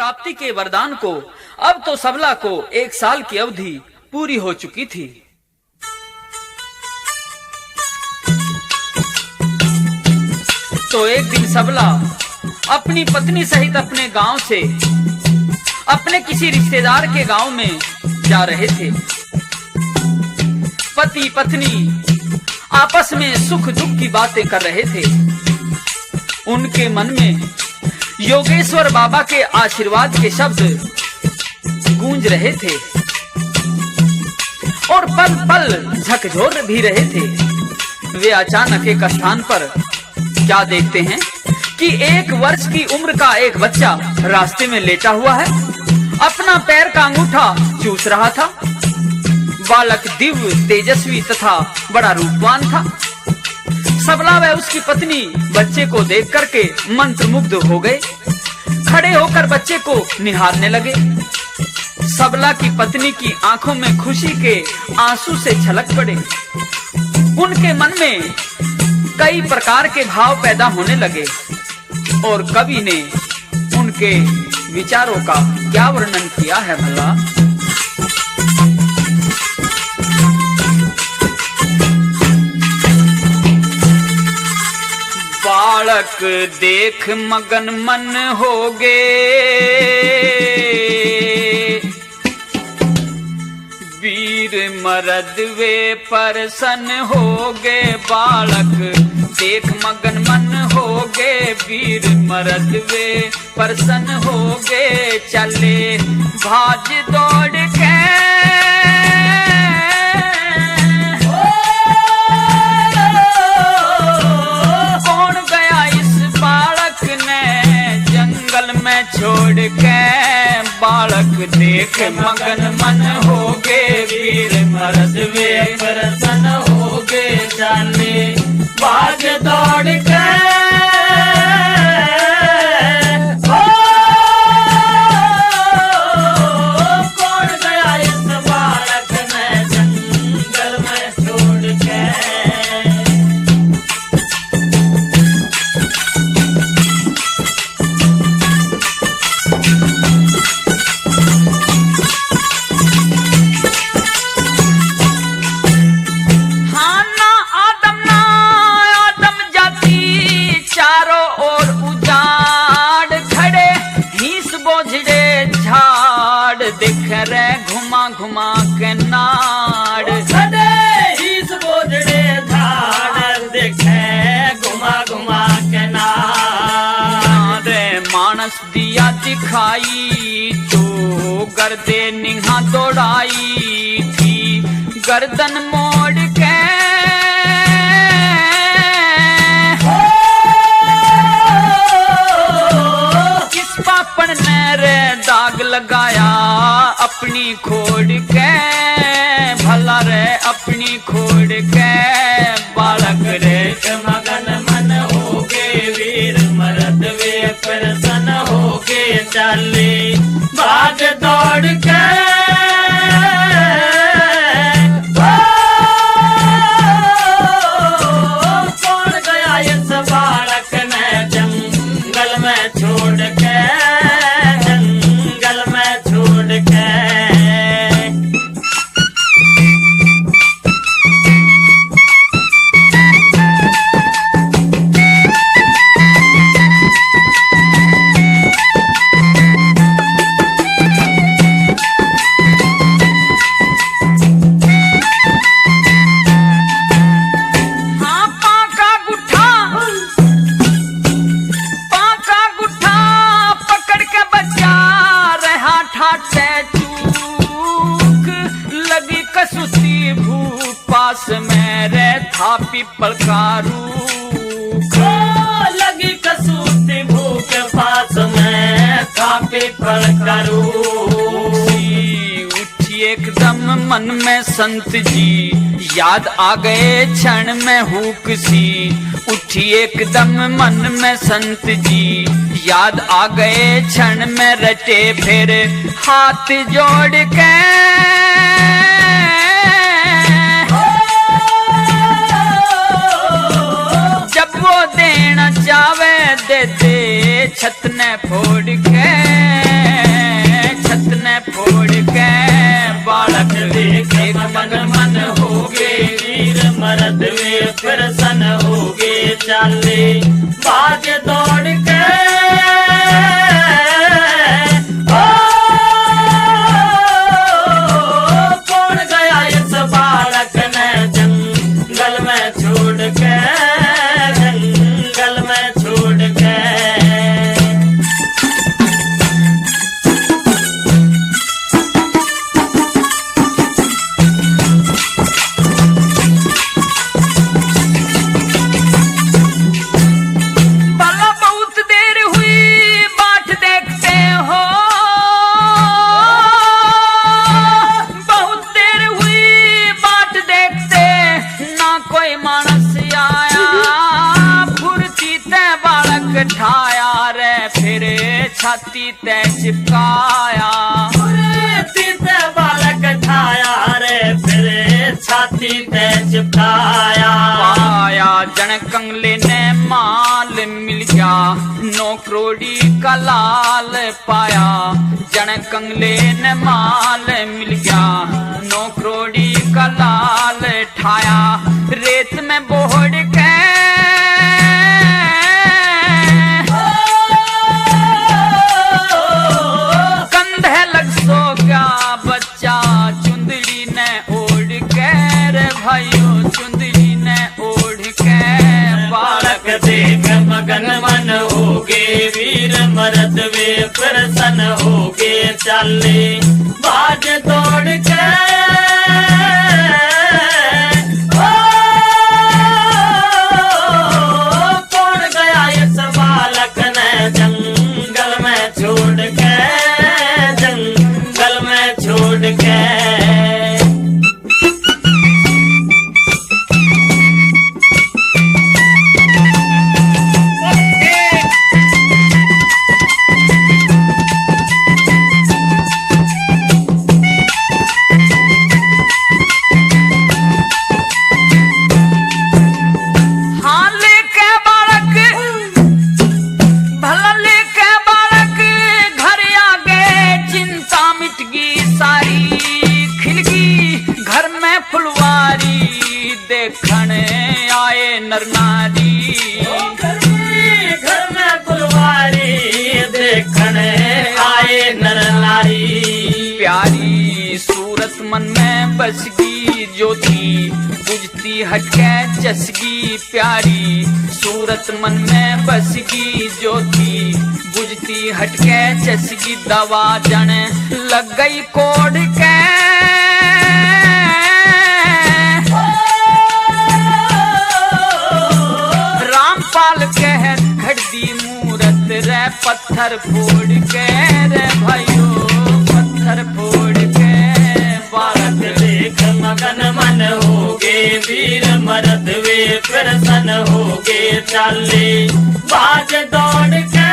प्राप्ति के वरदान को अब तो सबला को 1 साल की अवधि पूरी हो चुकी थी। तो एक दिन सबला अपनी पत्नी सहित अपने गांव से अपने किसी रिश्तेदार के गांव में जा रहे थे। पति पत्नी आपस में सुख दुख की बातें कर रहे थे। उनके मन में योगेश्वर बाबा के आशीर्वाद के शब्द गूंज रहे थे और पल पल झकझोर भी रहे थे। वे अचानक एक स्थान पर क्या देखते हैं कि 1 वर्ष की उम्र का एक बच्चा रास्ते में लेटा हुआ है, अपना पैर का अंगूठा चूस रहा था। बालक दिव्य तेजस्वी तथा बड़ा रूपवान था। सबला व उसकी पत्नी बच्चे को देख करके मंत्रमुग्ध हो गए। खड़े होकर बच्चे को निहारने लगे। सबला की पत्नी की आंखों में खुशी के आंसू से छलक पड़े। उनके मन में कई प्रकार के भाव पैदा होने लगे और कवि ने उनके विचारों का क्या वर्णन किया है भला। बालक देख मगन मन होगे, वीर मरद वे परसन होगे। बालक देख मगन मन होगे, वीर मरद वे परसन होगे। चले भाज दौड़ के छोड़ के। बालक देख मगन मन होगे, वीर मरद वे परसन होगे। चले बाज दौड़ के कौन गया इस बालक ने जंगल में छोड़ के। दिख रे घुमा घुमा के नाड़, इस बोझड़े झाड़ दिखे घुमा घुमा के नाड़। मानस दिया दिखाई तो गर्दे निहा दौड़ाई थी, गर्दन मोड़ के किस पापड़ ने रे दाग लगाया अपनी खोड़ के। भला रे अपनी खोड़ के। बालक रे मगन मन होगे, वीर मरद वे परसन होगे। चले भाग दौड़ के कौन गया इस बालक ने जंगल में छोड़ के। जंगल में छोड़ के लगी कसुती भूख पास में रे था पीपल का रूख। लगी कसुती भूख पास में था पीपल का रूख। उठी एकदम मन में संत जी याद आ गए क्षण में हुक सी। उठी एकदम मन में संत जी याद आ गए क्षण में रटे फिर हाथ जोड़ के। जब वो देना चावे दे दे छत ने फोड़ के। चाले बाज दौड़ के ओ कौन गया इस बालक ने जंगल में छोड़ के जंगल में छोड़ के ठाया रे फिर छाती ते चिपकाया छाती ते बालक ठाया रे फिर छाती ते चिपकाया पाया जन कंगले ने माल मिल गया 9 करोड़ी का लाल पाया जन कंगले ने माल मिल गया 9 करोड़ी का लाल ठाया रेत में बोहड़ के बच्चा चुंदड़ी ने ओढ़ के रे भाइयों चुंदड़ी ने ओढ़ के बालक देख मगन मन होगे वीर मर्द वे प्रसन्न होगे चाले बाज दौड़ के कौन गया इस बालक ने जंगल में छोड़ के जंगल में छोड़ के देखने आए नर नारी घर में फुलवारी देखने आए नर नारी प्यारी सूरत मन में बसगी ज्योति बुझती हटके चसगी प्यारी सूरत मन में बसगी ज्योति बुझती हटके चसगी दवा जन लग गई कोड के रामपाल कह खड़ी मूरत रे पत्थर फोड़ के रे भाइयों पत्थर फोड़ के बालक देख मगन मन होगे वीर मर्द वे प्रसन्न होगे चाले बाज दौड़ के